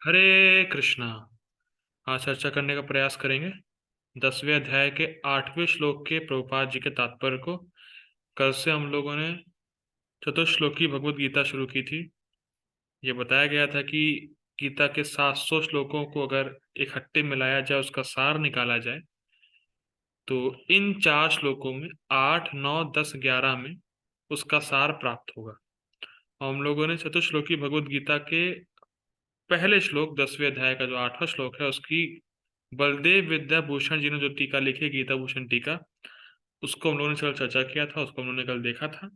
हरे कृष्णा। आज चर्चा करने का प्रयास करेंगे 10वें अध्याय के 8वें श्लोक के प्रभुपाद जी के तात्पर्य को। कल से हम लोगों ने चतुश्लोकी भगवत गीता शुरू की थी। ये बताया गया था कि गीता के 700 श्लोकों को अगर इकट्ठे मिलाया जाए, उसका सार निकाला जाए, तो इन 4 श्लोकों में 8, 9, 10, 11 में उसका सार प्राप्त होगा। हम लोगों ने चतुश्लोकी भगवत गीता के पहले श्लोक 10वें अध्याय का जो 8वां श्लोक है, उसकी बलदेव विद्याभूषण जी ने जो टीका लिखी, गीता भूषण टीका, उसको हम लोगों ने कल चर्चा किया था, उसको हम लोगों ने कल देखा था।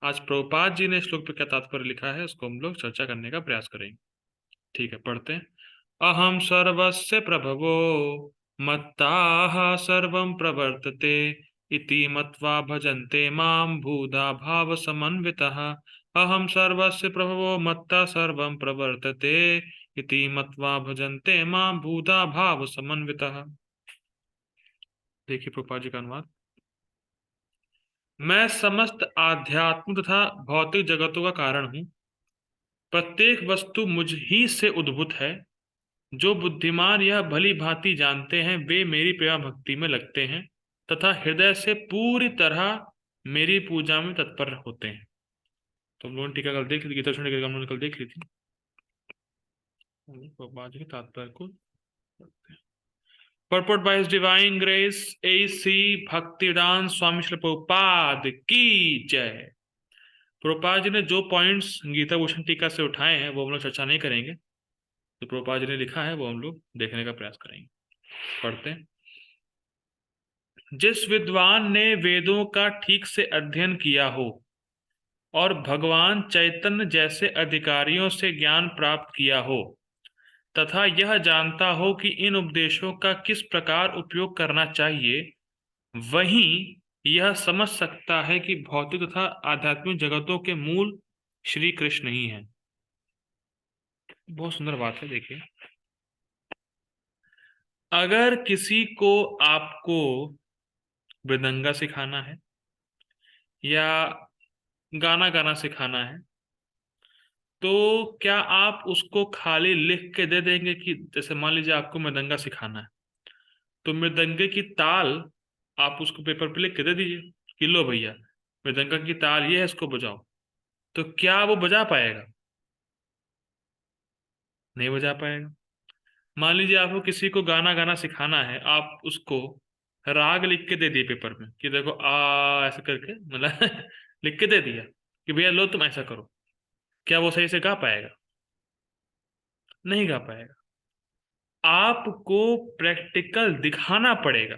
आज प्रभुपाद जी ने श्लोक पे क्या तात्पर्य लिखा है, उसको हम लोग चर्चा करने का प्रयास करेंगे। ठीक है, पढ़ते हैं। अहम सर्वस्य प्रभवो मत्ताः सर्वं प्रवर्तते इति मत्वा भजन्ते मां भूधा भाव समन्वितः। अहम सर्वस्य प्रभवो मत्ता सर्वं प्रवर्तते इति मत्वा भजन्ते मां भूधा भाव समन्वितः। देखिए प्रभुपाद जी का अनुवाद। मैं समस्त आध्यात्म तथा भौतिक जगतों का कारण हूँ। प्रत्येक वस्तु मुझ ही से उद्भूत है। जो बुद्धिमान यह भली भांति जानते हैं, वे मेरी प्रेमा भक्ति में लगते हैं तथा हृदय से पूरी तरह मेरी पूजा में तत्पर होते हैं। तो हम लोगों ने टीका कल देख ली, गीता सुनने के हम लोगों ने कल देख ली थी। प्रभुपाद जी के तात्पर्य को Purport by His Divine Grace A.C. भक्तिदान स्वामी श्री प्रभुपाद की जय। प्रभुपाद जी ने जो पॉइंट्स गीता भूषण टीका से उठाए हैं वो हम लोग चर्चा नहीं करेंगे। जो प्रभुपाद जी ने लिखा है वो हम लोग देखने का प्रयास करेंगे। पढ़ते हैं। जिस विद्वान ने वेदों का ठीक से अध्ययन किया हो और भगवान चैतन्य जैसे अधिकारियों से ज्ञान प्राप्त किया हो तथा यह जानता हो कि इन उपदेशों का किस प्रकार उपयोग करना चाहिए, वहीं यह समझ सकता है कि भौतिक तथा आध्यात्मिक जगतों के मूल श्री कृष्ण ही हैं। बहुत सुंदर बात है। देखिए, अगर किसी को आपको मृदंगा सिखाना है या गाना गाना सिखाना है, तो क्या आप उसको खाली लिख के दे देंगे कि जैसे मान लीजिए आपको मृदंगा सिखाना है, तो मृदंगे की ताल आप उसको पेपर पे लिख के दे दीजिए कि लो भैया, मृदंगा की ताल ये है, इसको बजाओ। तो क्या वो बजा पाएगा? नहीं बजा पाएगा। मान लीजिए आपको किसी को गाना गाना सिखाना है, आप उसको राग लिख के दे दिए पेपर में कि देखो आ ऐसे करके, मतलब लिख के दे दिया कि भैया लो तुम ऐसा करो। क्या वो सही से गा पाएगा? नहीं गा पाएगा। आपको प्रैक्टिकल दिखाना पड़ेगा।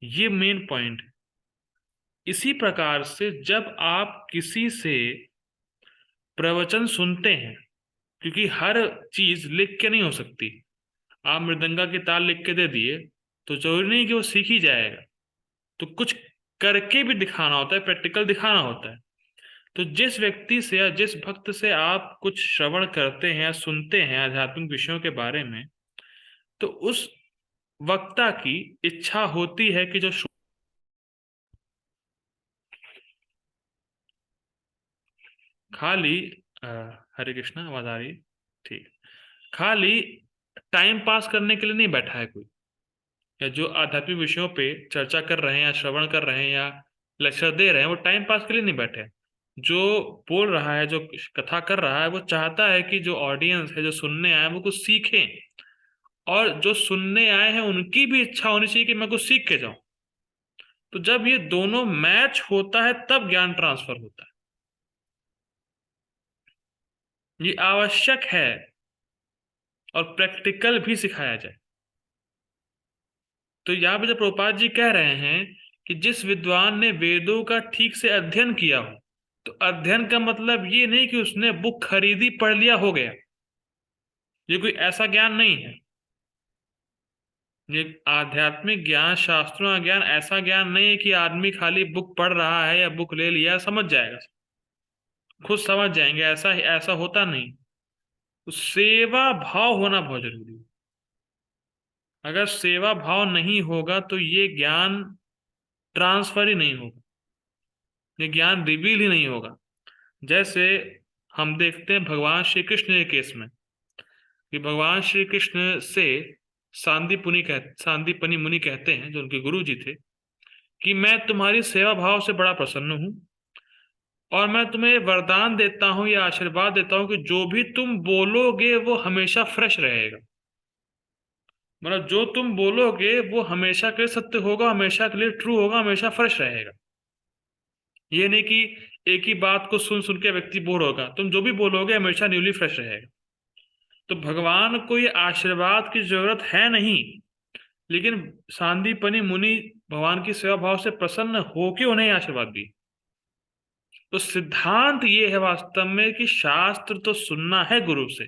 ये मेन पॉइंट है। इसी प्रकार से जब आप किसी से प्रवचन सुनते हैं, क्योंकि हर चीज लिख के नहीं हो सकती। आप मृदंगा की ताल लिख के दे दिए तो जरूरी नहीं कि वो सीख ही जाएगा। तो कुछ करके भी दिखाना होता है, प्रैक्टिकल दिखाना होता है। तो जिस व्यक्ति से या जिस भक्त से आप कुछ श्रवण करते हैं या सुनते हैं आध्यात्मिक विषयों के बारे में, तो उस वक्ता की इच्छा होती है कि जो खाली अ, हरे कृष्णा, आवाज आ रही है? ठीक। खाली टाइम पास करने के लिए नहीं बैठा है कोई, या जो आध्यात्मिक विषयों पे चर्चा कर रहे हैं या श्रवण कर रहे हैं या लेक्चर दे रहे हैं, वो टाइम पास के लिए नहीं बैठे हैं। जो बोल रहा है, जो कथा कर रहा है, वो चाहता है कि जो ऑडियंस है, जो सुनने आए, वो कुछ सीखें। और जो सुनने आए हैं उनकी भी इच्छा होनी चाहिए कि मैं कुछ सीख के जाऊं। तो जब ये दोनों मैच होता है तब ज्ञान ट्रांसफर होता है। ये आवश्यक है और प्रैक्टिकल भी सिखाया जाए। तो यहाँ पे जब प्रभुपाद जी कह रहे हैं कि जिस विद्वान ने वेदों का ठीक से अध्ययन किया हो, तो अध्ययन का मतलब ये नहीं कि उसने बुक खरीदी पढ़ लिया हो गया। ये कोई ऐसा ज्ञान नहीं है। ये आध्यात्मिक ज्ञान, शास्त्रों का ज्ञान ऐसा ज्ञान नहीं है कि आदमी खाली बुक पढ़ रहा है या बुक ले लिया समझ जाएगा, खुद समझ जाएंगे, ऐसा ऐसा होता नहीं। तो सेवा भाव होना बहुत जरूरी है। अगर सेवा भाव नहीं होगा तो ये ज्ञान ट्रांसफर ही नहीं होगा, ये ज्ञान रिवील ही नहीं होगा। जैसे हम देखते हैं भगवान श्री कृष्ण के केस में कि भगवान श्री कृष्ण से सांदीपनी मुनि कहते हैं, जो उनके गुरु जी थे, कि मैं तुम्हारी सेवा भाव से बड़ा प्रसन्न हूं और मैं तुम्हें वरदान देता हूं या आशीर्वाद देता हूं कि जो भी तुम बोलोगे वो हमेशा फ्रेश रहेगा। मतलब जो तुम बोलोगे वो हमेशा के लिए सत्य होगा, हमेशा के लिए ट्रू होगा, हमेशा फ्रेश रहेगा। ये नहीं कि एक ही बात को सुन सुन के व्यक्ति बोर होगा, तुम जो भी बोलोगे हमेशा न्यूली फ्रेश रहेगा। तो भगवान को ये आशीर्वाद की जरूरत है नहीं, लेकिन सांदीपनी मुनि भगवान की सेवा भाव से प्रसन्न होकर उन्हें आशीर्वाद दी। तो सिद्धांत ये है वास्तव में कि शास्त्र तो सुनना है गुरु से,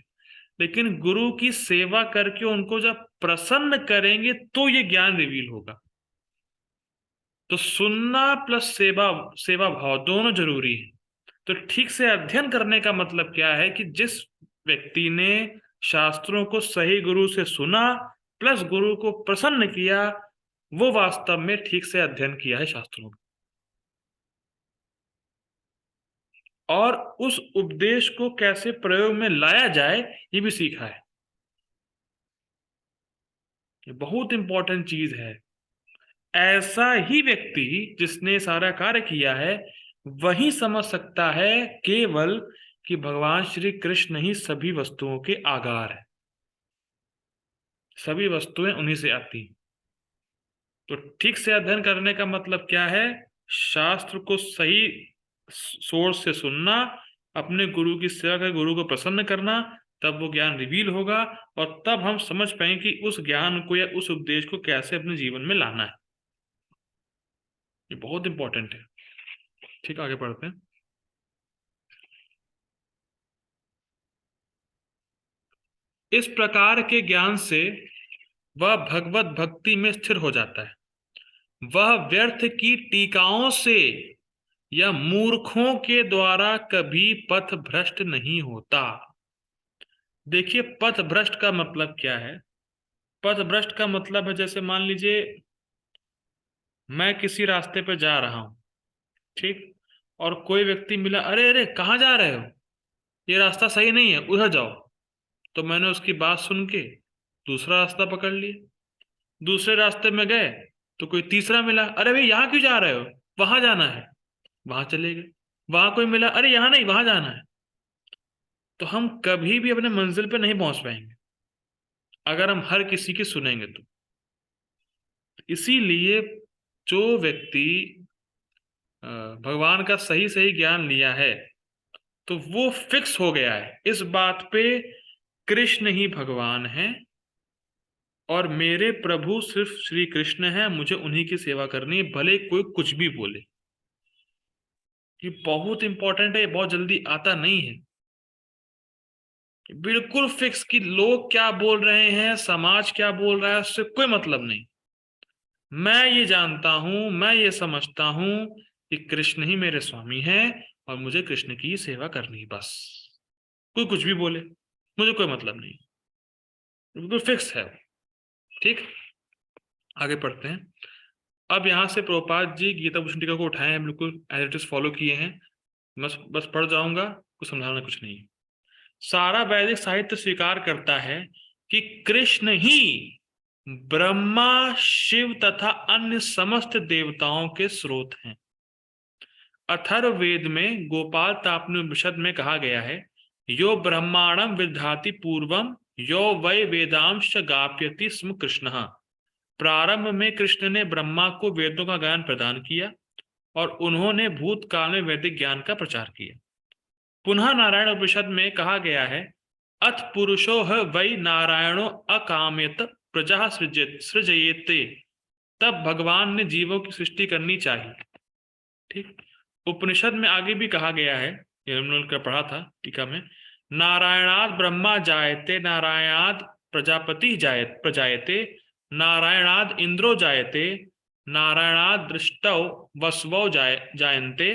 लेकिन गुरु की सेवा करके उनको जब प्रसन्न करेंगे तो ये ज्ञान रिवील होगा। तो सुनना प्लस सेवा सेवा भाव दोनों जरूरी है। तो ठीक से अध्ययन करने का मतलब क्या है कि जिस व्यक्ति ने शास्त्रों को सही गुरु से सुना प्लस गुरु को प्रसन्न किया, वो वास्तव में ठीक से अध्ययन किया है शास्त्रों का, और उस उपदेश को कैसे प्रयोग में लाया जाए ये भी सीखा है। ये बहुत इंपॉर्टेंट चीज है। ऐसा ही व्यक्ति जिसने सारा कार्य किया है वही समझ सकता है केवल कि भगवान श्री कृष्ण ही सभी वस्तुओं के आधार है, सभी वस्तुएं उन्हीं से आती हैं। तो ठीक से अध्ययन करने का मतलब क्या है? शास्त्र को सही सोर्स से सुनना, अपने गुरु की सेवा कर गुरु को प्रसन्न करना, तब वो ज्ञान रिवील होगा और तब हम समझ पाएंगे कि उस ज्ञान को या उस उपदेश को कैसे अपने जीवन में लाना है। ये बहुत इंपॉर्टेंट है। ठीक, आगे पढ़ते हैं। इस प्रकार के ज्ञान से वह भगवत भक्ति में स्थिर हो जाता है। वह व्यर्थ की टीकाओं से या मूर्खों के द्वारा कभी पथ भ्रष्ट नहीं होता। देखिए, पथ भ्रष्ट का मतलब क्या है? पथ भ्रष्ट का मतलब है, जैसे मान लीजिए मैं किसी रास्ते पे जा रहा हूं, ठीक, और कोई व्यक्ति मिला, अरे अरे कहाँ जा रहे हो, ये रास्ता सही नहीं है, उधर जाओ। तो मैंने उसकी बात सुन के दूसरा रास्ता पकड़ लिया। दूसरे रास्ते में गए तो कोई तीसरा मिला, अरे भाई यहाँ क्यों जा रहे हो, वहां जाना है, वहां चले गए। वहां कोई मिला, अरे यहाँ नहीं वहां जाना है। तो हम कभी भी अपने मंजिल पे नहीं पहुंच पाएंगे अगर हम हर किसी की सुनेंगे तो। इसीलिए जो व्यक्ति भगवान का सही सही ज्ञान लिया है तो वो फिक्स हो गया है इस बात पे, कृष्ण ही भगवान है और मेरे प्रभु सिर्फ श्री कृष्ण है, मुझे उन्हीं की सेवा करनी है, भले कोई कुछ भी बोले। ये बहुत इंपॉर्टेंट है, बहुत जल्दी आता नहीं है। बिल्कुल फिक्स कि लोग क्या बोल रहे हैं, समाज क्या बोल रहा है, उससे कोई मतलब नहीं। मैं ये जानता हूं, मैं ये समझता हूं कि कृष्ण ही मेरे स्वामी हैं और मुझे कृष्ण की ही सेवा करनी, बस। कोई कुछ भी बोले, मुझे कोई मतलब नहीं, बिल्कुल फिक्स है। ठीक, आगे पढ़ते हैं। अब यहां से प्रभुपाद जी गीता भूषण टीका को उठाए हैं, बिल्कुल एज इट इज फॉलो किए हैं। बस बस पढ़ जाऊंगा, कुछ समझाना कुछ नहीं। सारा वैदिक साहित्य स्वीकार करता है कि कृष्ण ही ब्रह्मा, शिव तथा अन्य समस्त देवताओं के स्रोत हैं। अथर्ववेद में गोपाल तापनिषद में कहा गया है, यो ब्रह्मांडम विदधाति पूर्वम यो वै वेदांश गाप्यति स्म कृष्ण। प्रारंभ में कृष्ण ने ब्रह्मा को वेदों का ज्ञान प्रदान किया और उन्होंने भूतकाल में वैदिक ज्ञान का प्रचार किया। पुनः नारायण उपनिषद में कहा गया है, अथ पुरुषो ह वै नारायणो अकामयत प्रजा सृजयेते। तब भगवान ने जीवों की सृष्टि करनी चाहिए। ठीक, उपनिषद में आगे भी कहा गया है, ये हमने का पढ़ा था टीका में, नारायणाद ब्रह्मा जायते, नारायणाद प्रजापति प्रजायते, नारायणाद इंद्रो जायते, नारायणाद दृष्टौ वसवौ जायन्ते,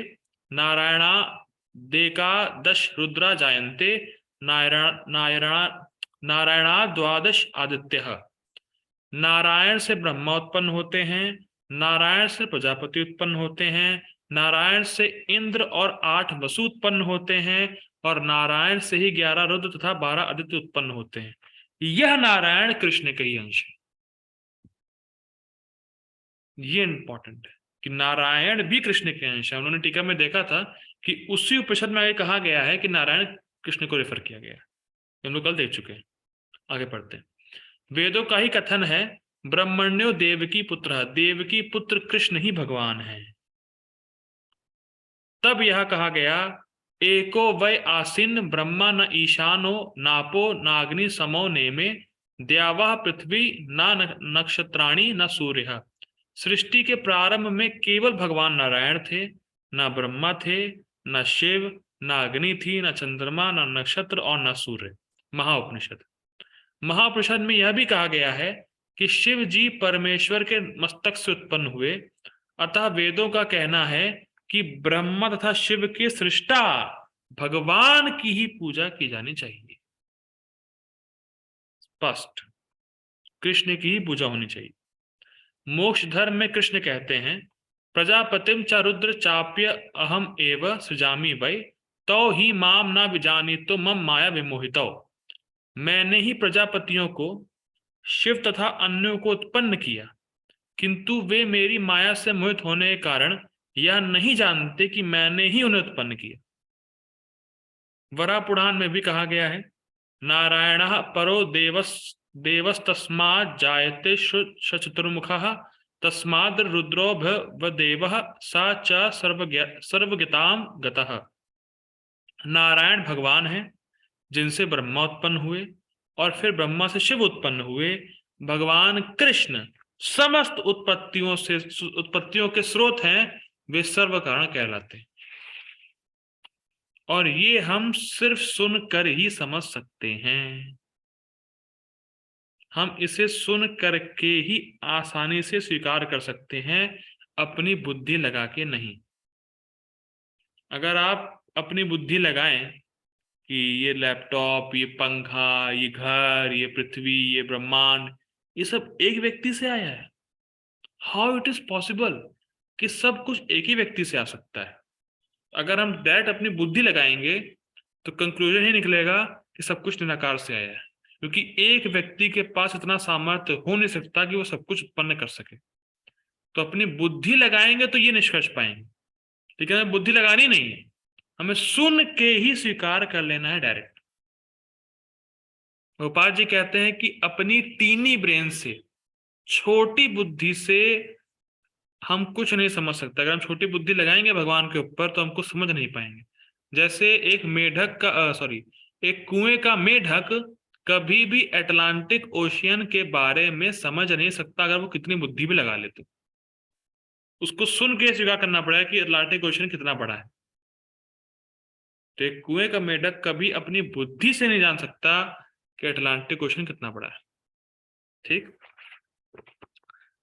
नारायणा देकादश रुद्रा जायन्ते, नारायणा द्वादश आदित्य। नारायण से ब्रह्मा उत्पन्न होते हैं, नारायण से प्रजापति उत्पन्न होते हैं, नारायण से इंद्र और 8 वसु उत्पन्न होते हैं, और नारायण से ही 11 रुद्र तथा 12 आदित्य उत्पन्न होते हैं। यह नारायण कृष्ण के ही अंश है। ये इंपॉर्टेंट है कि नारायण भी कृष्ण के अंश है। उन्होंने टीका में देखा था कि उसी उपनिषद में आगे कहा गया है कि नारायण कृष्ण को रेफर किया गया है। हम लोग कल देख चुके हैं। आगे पढ़ते हैं। वेदों का ही कथन है, ब्रह्मण्यो देवकी पुत्र, देवकी पुत्र कृष्ण ही भगवान है। तब यह कहा गया, एको वै आसीन ब्रह्मा न ईशानो नापो नाग्नि समो नेमे, द्यावा पृथ्वी न नक्षत्राणि न सूर्य। सृष्टि के प्रारंभ में केवल भगवान नारायण थे, न ब्रह्मा थे, न शिव, न अग्नि थी, न चंद्रमा, न नक्षत्र और न सूर्य। महाउपनिषद। महाउपनिषद में यह भी कहा गया है कि शिव जी परमेश्वर के मस्तक से उत्पन्न हुए, अतः वेदों का कहना है कि ब्रह्मा तथा शिव के सृष्टा भगवान की ही पूजा की जानी चाहिए। स्पष्ट, कृष्ण की ही पूजा होनी चाहिए। मोक्ष धर्म में कृष्ण कहते हैं, प्रजापतिम च रुद्र चाप्य अहम एव सृजामि वै, तो ही माम ना विजानी तो मम माया विमोहितो। मैंने ही प्रजापतियों को, शिव तथा अन्यों को उत्पन्न किया, किंतु वे मेरी माया से मोहित होने के कारण यह नहीं जानते कि मैंने ही उन्हें उत्पन्न किया। वरा पुराण में भी कहा गया है, नारायण परो देवस्तस्मात् जायते चतुर्मुखः, तस्माद् रुद्रो भदेवः सा च सर्वज्ञताम गतः। नारायण भगवान है जिनसे ब्रह्मा उत्पन्न हुए और फिर ब्रह्मा से शिव उत्पन्न हुए। भगवान कृष्ण समस्त उत्पत्तियों के स्रोत हैं, वे सर्व कारण कहलाते हैं। और ये हम सिर्फ सुनकर ही समझ सकते हैं। हम इसे सुन करके ही आसानी से स्वीकार कर सकते हैं, अपनी बुद्धि लगा के नहीं। अगर आप अपनी बुद्धि लगाएं कि ये लैपटॉप, ये पंखा, ये घर, ये पृथ्वी, ये ब्रह्मांड, ये सब एक व्यक्ति से आया है, हाउ इट इज पॉसिबल कि सब कुछ एक ही व्यक्ति से आ सकता है? अगर हम डायरेक्ट अपनी बुद्धि लगाएंगे तो कंक्लूजन ही निकलेगा कि सब कुछ निराकार से आया है, क्योंकि एक व्यक्ति के पास इतना सामर्थ्य हो नहीं सकता कि वो सब कुछ उत्पन्न कर सके। तो अपनी बुद्धि लगाएंगे तो ये निष्कर्ष पाएंगे, लेकिन हमें बुद्धि लगानी नहीं है, हमें सुन के ही स्वीकार कर लेना है डायरेक्ट। गोपाल जी कहते हैं कि अपनी टीनी ब्रेन से, छोटी बुद्धि से हम कुछ नहीं समझ सकते। अगर हम छोटी बुद्धि लगाएंगे भगवान के ऊपर तो हमको समझ नहीं पाएंगे। जैसे एक मेढक का एक कुएं का मेढक कभी भी अटलांटिक ओशियन के बारे में समझ नहीं सकता, अगर वो कितनी बुद्धि भी लगा ले तो। उसको सुन के स्वीकार करना पड़ेगा कि अटलांटिक ओशियन कितना बड़ा है। तो एक कुएं का मेढक कभी अपनी बुद्धि से नहीं जान सकता कि अटलांटिक ओशियन कितना बड़ा है। ठीक।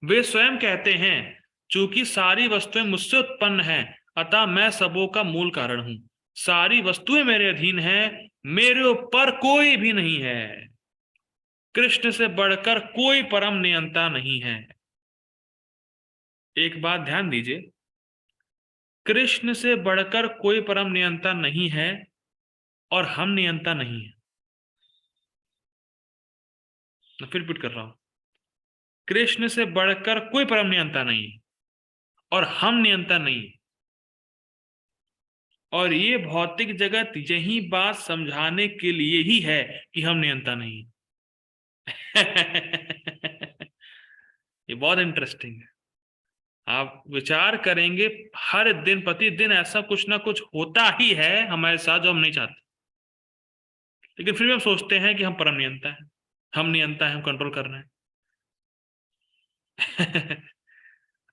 वे स्वयं कहते हैं, चूंकि सारी वस्तुएं मुझसे उत्पन्न हैं, अतः मैं सबों का मूल कारण हूं। सारी वस्तुएं मेरे अधीन हैं, मेरे ऊपर कोई भी नहीं है। कृष्ण से बढ़कर कोई परम नियंता नहीं है। एक बात ध्यान दीजिए, कृष्ण से बढ़कर कोई परम नियंता नहीं है और हम नियंता नहीं है। मैं फिर रिपीट कर रहा हूं, कृष्ण से बढ़कर कोई परम नियंता नहीं है और हम नियंता नहीं है। और ये भौतिक जगत यही बात समझाने के लिए ही है कि हम नियंता नहीं ये बहुत इंटरेस्टिंग है। आप विचार करेंगे, हर दिन प्रतिदिन ऐसा कुछ ना कुछ होता ही है हमारे साथ जो हम नहीं चाहते, लेकिन फिर भी हम सोचते हैं कि हम परम नियंता हैं, हम नियंता हैं, हम कंट्रोल कर रहे हैं।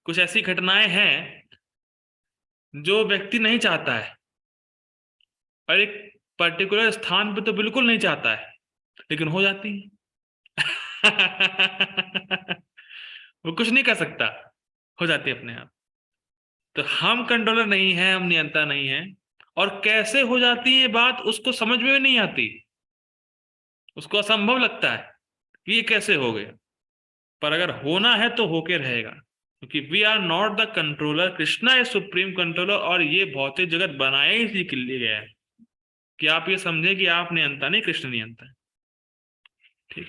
कुछ ऐसी घटनाएं हैं जो व्यक्ति नहीं चाहता है और एक पर्टिकुलर स्थान पे तो बिल्कुल नहीं चाहता है, लेकिन हो जाती है। वो कुछ नहीं कर सकता, हो जाती है अपने आप। तो हम कंट्रोलर नहीं है, हम नियंता नहीं है। और कैसे हो जाती है बात उसको समझ में नहीं आती, उसको असंभव लगता है कि ये कैसे हो गया। पर अगर होना है तो होके रहेगा, क्योंकि we are not the controller, Krishna is supreme controller. और ये भौतिक जगत बनाया ही इसी के लिए गया है। कि आप ये समझे कि आप नियंता नहीं, कृष्ण नियंता है। ठीक।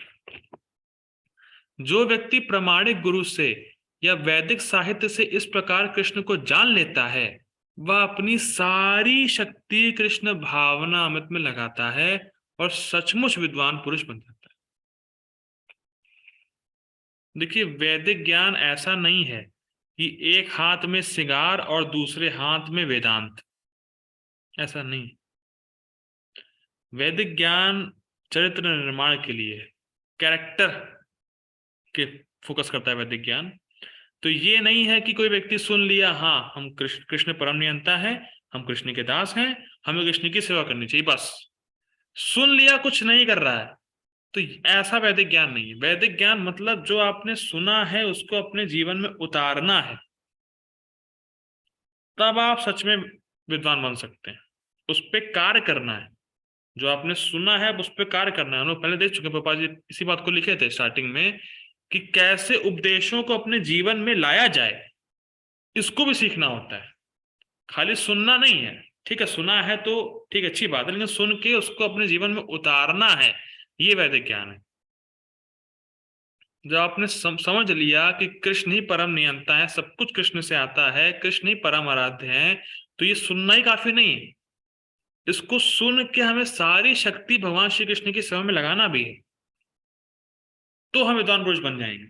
जो व्यक्ति प्रामाणिक गुरु से या वैदिक साहित्य से इस प्रकार कृष्ण को जान लेता है, वह अपनी सारी शक्ति कृष्ण भावना अमृत में लगाता है और सचमुच विद्वान पुरुष बन जाता है। देखिए, वैदिक ज्ञान ऐसा नहीं है कि एक हाथ में सिगार और दूसरे हाथ में वेदांत, ऐसा नहीं। वैदिक ज्ञान चरित्र निर्माण के लिए, कैरेक्टर के फोकस करता है वैदिक ज्ञान। तो ये नहीं है कि कोई व्यक्ति सुन लिया, हाँ हम कृष्ण कृष्ण परम नियंता है, हम कृष्ण के दास हैं, हमें कृष्ण की सेवा करनी चाहिए, बस सुन लिया कुछ नहीं कर रहा है, तो ऐसा वैदिक ज्ञान नहीं है। वैदिक ज्ञान मतलब जो आपने सुना है उसको अपने जीवन में उतारना है, तब आप सच में विद्वान बन सकते हैं। उस पर कार्य करना है, जो आपने सुना है उस पर कार्य करना है। हम लोग पहले देख चुके, पापा जी इसी बात को लिखे थे स्टार्टिंग में, कि कैसे उपदेशों को अपने जीवन में लाया जाए, इसको भी सीखना होता है। खाली सुनना नहीं है, ठीक है, सुना है तो ठीक है, अच्छी बात है, लेकिन सुन के उसको अपने जीवन में उतारना है, ये वैदिक ज्ञान है। जब आपने समझ लिया कि कृष्ण ही परम नियंता है, सब कुछ कृष्ण से आता है, कृष्ण ही परम आराध्य है, तो ये सुनना ही काफी नहीं है, इसको सुन के हमें सारी शक्ति भगवान श्री कृष्ण की सेवा में लगाना भी है, तो हम विद्वान पुरुष बन जाएंगे,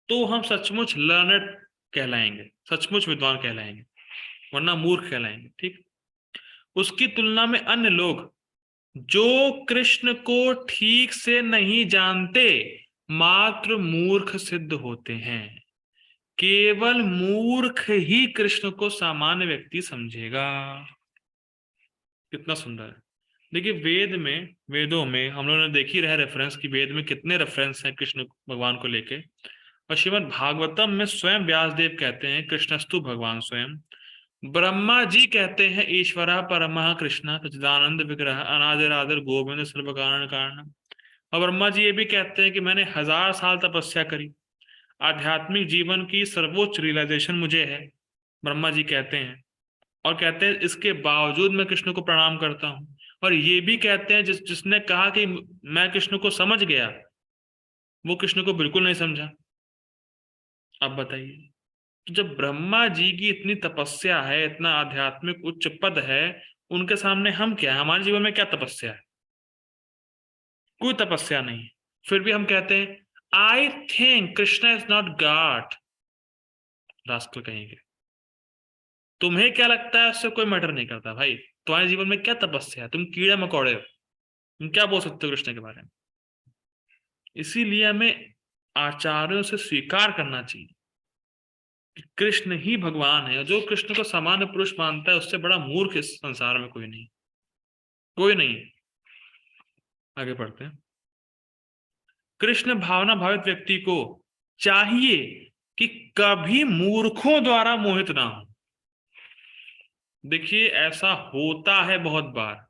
तो हम सचमुच लर्नड कहलाएंगे, सचमुच विद्वान कहलाएंगे, वरना मूर्ख कहलाएंगे। ठीक। उसकी तुलना में अन्य लोग जो कृष्ण को ठीक से नहीं जानते मात्र मूर्ख सिद्ध होते हैं। केवल मूर्ख ही कृष्ण को सामान्य व्यक्ति समझेगा। कितना सुंदर है। देखिए, वेदों में हम लोगों ने देखी रहा रेफरेंस कि वेद में कितने रेफरेंस हैं कृष्ण भगवान को लेके। और श्रीमद् भागवतम में स्वयं व्यासदेव कहते हैं कृष्णस्तु भगवान स्वयं। ब्रह्मा जी कहते हैं ईश्वरा परमः कृष्ण सच्चिदानंद विग्रह अनादिरादिर गोविंद सर्व कारण कारण। और ब्रह्मा जी ये भी कहते हैं कि मैंने 1000 साल तपस्या करी, आध्यात्मिक जीवन की सर्वोच्च रियलाइजेशन मुझे है, ब्रह्मा जी कहते हैं। और कहते हैं इसके बावजूद मैं कृष्ण को प्रणाम करता हूं। और ये भी कहते हैं जिसने कहा कि मैं कृष्ण को समझ गया, वो कृष्ण को बिल्कुल नहीं समझा। अब बताइए, तो जब ब्रह्मा जी की इतनी तपस्या है, इतना आध्यात्मिक उच्च पद है, उनके सामने हम क्या है? हमारे जीवन में क्या तपस्या है? कोई तपस्या नहीं। फिर भी हम कहते हैं I think Krishna is not God. Rascal कहेंगे, तुम्हें क्या लगता है उससे कोई मैटर नहीं करता भाई। तुम्हारे जीवन में क्या तपस्या है? तुम कीड़े मकोड़े हो, तुम क्या बोल सकते हो कृष्ण के बारे में? इसीलिए हमें आचार्यों से स्वीकार करना चाहिए कि कृष्ण ही भगवान है। जो कृष्ण को सामान्य पुरुष मानता है उससे बड़ा मूर्ख इस संसार में कोई नहीं, कोई नहीं। आगे बढ़ते हैं। कृष्ण भावना भावित व्यक्ति को चाहिए कि कभी मूर्खों द्वारा मोहित ना हो। देखिए, ऐसा होता है बहुत बार,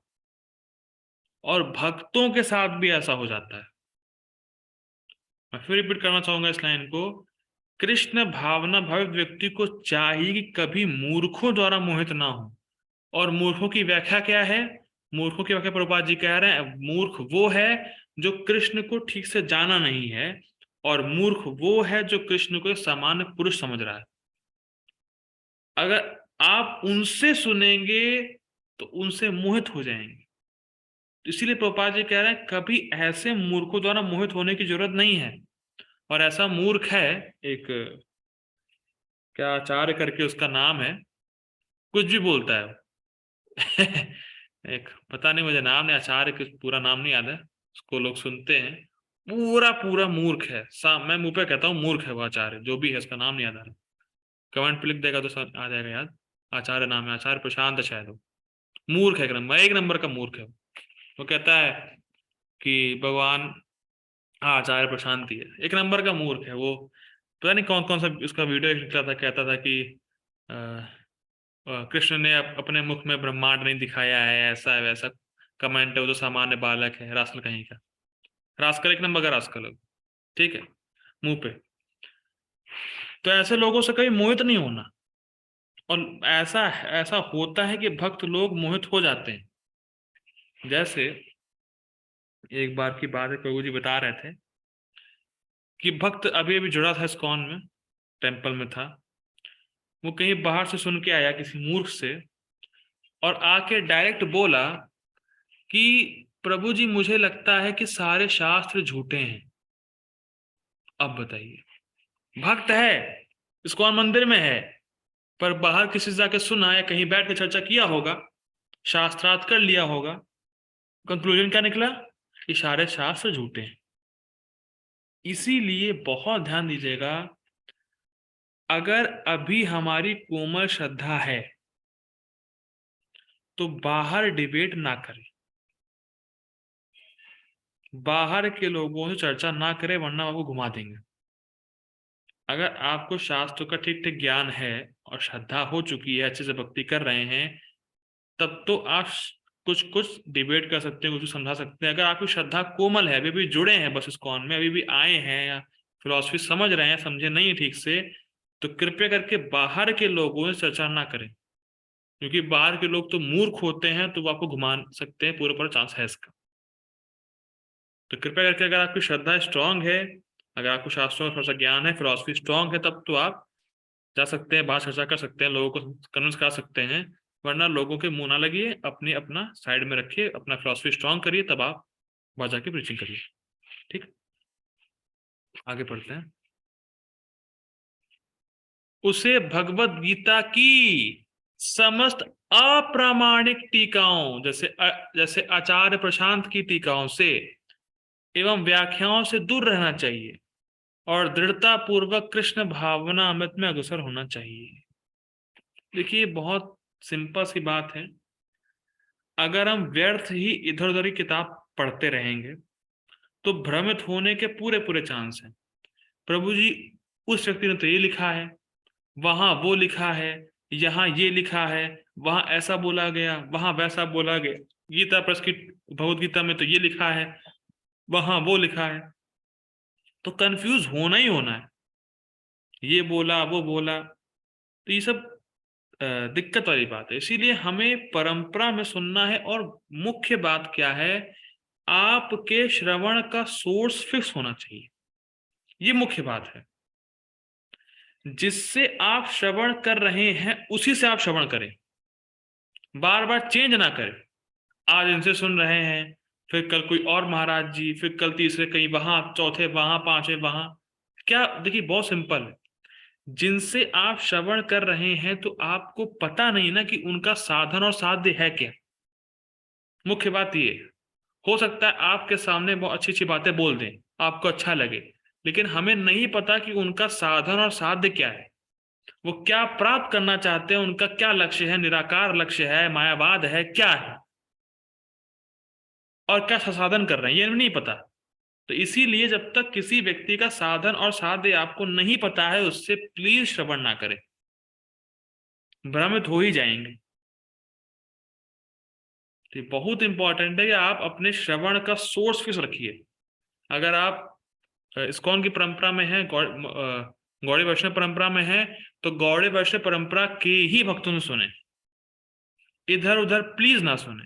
और भक्तों के साथ भी ऐसा हो जाता है। मैं फिर रिपीट करना चाहूंगा इस लाइन को। कृष्ण भावना भावित व्यक्ति को चाहिए कि कभी मूर्खों द्वारा मोहित ना हो। और मूर्खों की व्याख्या क्या है? मूर्खों की व्याख्या प्रभुपाद जी कह रहे हैं, मूर्ख वो है जो कृष्ण को ठीक से जाना नहीं है, और मूर्ख वो है जो कृष्ण को एक सामान्य पुरुष समझ रहा है। अगर आप उनसे सुनेंगे तो उनसे मोहित हो जाएंगे। इसीलिए प्रभुपाद जी कह रहे हैं कभी ऐसे मूर्खों द्वारा मोहित होने की जरूरत नहीं है। और ऐसा मूर्ख है एक, क्या आचार्य करके उसका नाम है, कुछ भी बोलता है। एक पता नहीं, मुझे नाम नहीं, आचार्य का पूरा नाम नहीं याद है, उसको लोग सुनते हैं, पूरा पूरा मूर्ख है। मैं मुंह पे कहता हूँ मूर्ख है वो आचार्य, जो भी है, उसका नाम नहीं याद आ रहा। कमेंट पे लिख देगा तो आ जाएगा याद। आचार्य नाम है, आचार्य प्रशांत शायद हो। मूर्ख है, एक नंबर का मूर्ख है। वो कहता है कि भगवान, हाँ आचार्य प्रशांत ही है, एक नंबर का मूर्ख है वो। पता नहीं कौन कौन सा उसका वीडियो निकला था, कहता था कि कृष्ण ने अपने मुख में ब्रह्मांड नहीं दिखाया है, ऐसा है वैसा। कमेंट है, वो तो सामान्य बालक है, रास्कल कहीं का। रास्कल एक नंबर का रास्कल है, ठीक है, मुंह पे। तो ऐसे लोगों से कभी मोहित नहीं होना। और ऐसा ऐसा होता है कि भक्त लोग मोहित हो जाते हैं। जैसे एक बार की बात है, प्रभु जी बता रहे थे कि भक्त अभी अभी जुड़ा था इस्कॉन में, टेम्पल में था। वो कहीं बाहर से सुन के आया किसी मूर्ख से, और आके डायरेक्ट बोला कि प्रभु जी मुझे लगता है कि सारे शास्त्र झूठे हैं। अब बताइए, भक्त है, इस्कॉन मंदिर में है, पर बाहर किसी से जाके सुना या कहीं बैठ के चर्चा किया होगा, शास्त्रार्थ कर लिया होगा, कंक्लूजन क्या निकला कि सारे शास्त्र झूठे हैं। इसीलिए बहुत ध्यान दीजिएगा, अगर अभी हमारी कोमल श्रद्धा है तो बाहर डिबेट ना करें, बाहर के लोगों से चर्चा ना करें, वरना आपको घुमा देंगे। अगर आपको शास्त्रों का ठीक ठीक ज्ञान है और श्रद्धा हो चुकी है, अच्छे से भक्ति कर रहे हैं, तब तो आप कुछ कुछ डिबेट कर सकते हैं, कुछ समझा सकते हैं। अगर आपकी श्रद्धा कोमल है, अभी भी जुड़े हैं बस इस्कॉन में, अभी भी आए हैं या फिलॉसफी समझ रहे हैं, समझे नहीं है ठीक से, तो कृपया करके बाहर के लोगों से चर्चा ना करें, क्योंकि बाहर के लोग तो मूर्ख होते हैं, तो वो आपको घुमा सकते हैं, पूरा पूरा चांस है इसका। तो कृपया करके अगर आपकी श्रद्धा स्ट्रांग है, अगर आपको शास्त्रों का थोड़ा सा ज्ञान है, फिलॉसफी स्ट्रांग है, तब तो आप जा सकते हैं, बाहर चर्चा कर सकते हैं, लोगों को कन्विंस करा सकते हैं। वरना लोगों के मुंह ना लगिए, अपनी अपना साइड में रखिए, अपना फिलॉसफी स्ट्रांग करिए, तब आप बाहर जाके प्रीचिंग करिए। ठीक, आगे पढ़ते हैं। उसे भगवत गीता की समस्त अप्रामाणिक टीकाओं, जैसे आचार्य प्रशांत की टीकाओं से एवं व्याख्याओं से दूर रहना चाहिए और दृढ़ता पूर्वक कृष्ण भावना अमृत में अग्रसर होना चाहिए। देखिए, बहुत सिंपल सी बात है। अगर हम व्यर्थ ही इधर उधर की किताब पढ़ते रहेंगे तो भ्रमित होने के पूरे पूरे चांस हैं। प्रभु जी, उस व्यक्ति ने तो ये लिखा है, वहां वो लिखा है, यहाँ ये लिखा है, वहां ऐसा बोला गया, वहां वैसा बोला गया, गीता प्रेस की भगवत गीता में तो ये लिखा है, वहां वो लिखा है, तो कंफ्यूज होना ही होना है। ये बोला वो बोला, तो ये सब दिक्कत वाली बात है। इसीलिए हमें परंपरा में सुनना है, और मुख्य बात क्या है, आपके श्रवण का सोर्स फिक्स होना चाहिए। ये मुख्य बात है। जिससे आप श्रवण कर रहे हैं उसी से आप श्रवण करें, बार बार चेंज ना करें। आज इनसे सुन रहे हैं, फिर कल कोई और महाराज जी, फिर कल तीसरे कहीं वहां, चौथे वहां, पांचवें वहां। क्या, देखिए बहुत सिंपल है। जिनसे आप श्रवण कर रहे हैं तो आपको पता नहीं ना कि उनका साधन और साध्य है क्या। मुख्य बात ये, हो सकता है आपके सामने बहुत अच्छी अच्छी बातें बोल दें, आपको अच्छा लगे, लेकिन हमें नहीं पता कि उनका साधन और साध्य क्या है, वो क्या प्राप्त करना चाहते हैं, उनका क्या लक्ष्य है, निराकार लक्ष्य है, मायावाद है, क्या है, और क्या साधन कर रहे हैं, ये नहीं पता। तो इसीलिए जब तक किसी व्यक्ति का साधन और साध्य आपको नहीं पता है, उससे प्लीज श्रवण ना करें, भ्रमित हो ही जाएंगे। तो बहुत इंपॉर्टेंट है कि आप अपने श्रवण का सोर्स फिक्स रखिए। अगर आप इस्कॉन की परंपरा में है, गौड़ी वैष्णव परंपरा में है, तो गौड़ी वैष्णव परंपरा के ही भक्तों से सुने, इधर उधर प्लीज ना सुने।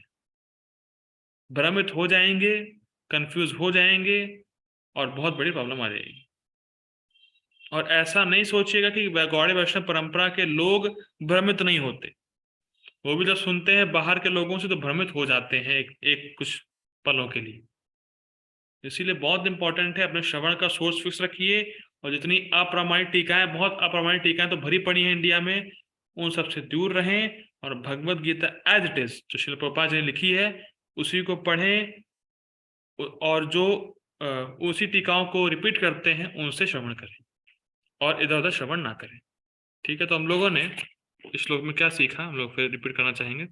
भ्रमित हो जाएंगे, कंफ्यूज हो जाएंगे, और बहुत बड़ी प्रॉब्लम आ जाएगी। और ऐसा नहीं सोचिएगा कि गौड़ी वैष्णव परंपरा के लोग भ्रमित नहीं होते, वो भी जब सुनते हैं बाहर के लोगों से तो भ्रमित हो जाते हैं एक कुछ पलों के लिए। इसीलिए बहुत इंपॉर्टेंट है, अपने श्रवण का सोर्स फिक्स रखिए। और जितनी अप्रामाणिक टीकाएं, बहुत अप्रामाणिक टीकाएं तो भरी पड़ी हैं इंडिया में, उन सबसे दूर रहें, और Bhagavad Gita as it is जो श्रील प्रभुपाद जी ने लिखी है उसी को पढ़ें, और जो उसी टीकाओं को रिपीट करते हैं उनसे श्रवण करें, और इधर उधर श्रवण ना करें। ठीक है, तो हम लोगों ने इस श्लोक में क्या सीखा, हम लोग फिर रिपीट करना चाहेंगे।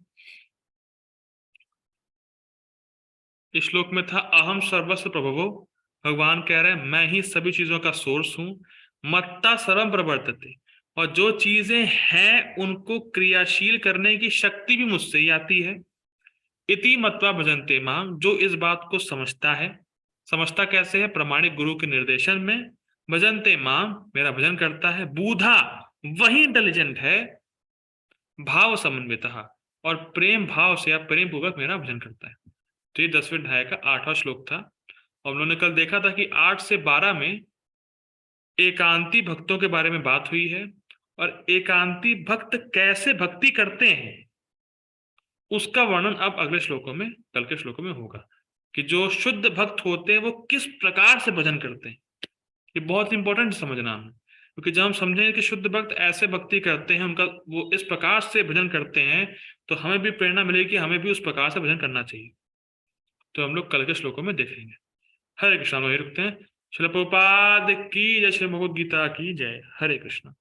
इस श्लोक में था अहम सर्वस्व प्रभवो, भगवान कह रहे हैं मैं ही सभी चीजों का सोर्स हूं। मत्ता सर्वम प्रवर्तते, और जो चीजें हैं उनको क्रियाशील करने की शक्ति भी मुझसे ही आती है। इति मत्वा भजन्ते माम, जो इस बात को समझता है, समझता कैसे है, प्रमाणिक गुरु के निर्देशन में। भजन्ते माम, मेरा भजन करता है। बूढ़ा, वही इंटेलिजेंट है। भाव समन्वितः, और प्रेम भाव से या प्रेम पूर्वक मेरा भजन करता है। तो ये 10वें अध्याय का 8वां श्लोक था। और हम लोगों ने कल देखा था कि 8 से 12 में एकांती भक्तों के बारे में बात हुई है, और एकांती भक्त कैसे भक्ति करते हैं उसका वर्णन अब अगले श्लोकों में, कल के श्लोकों में होगा, कि जो शुद्ध भक्त होते हैं वो किस प्रकार से भजन करते हैं। ये बहुत इंपॉर्टेंट समझना है, क्योंकि जब हम समझेंगे कि शुद्ध भक्त ऐसे भक्ति करते हैं, उनका वो इस प्रकार से भजन करते हैं, तो हमें भी प्रेरणा मिलेगी कि हमें भी उस प्रकार से भजन करना चाहिए। तो हम लोग कल के श्लोकों में देखेंगे। हरे कृष्णा। वही रुकते हैं। श्रील प्रभुपाद की जय। श्री भगवद गीता की जय। हरे कृष्णा।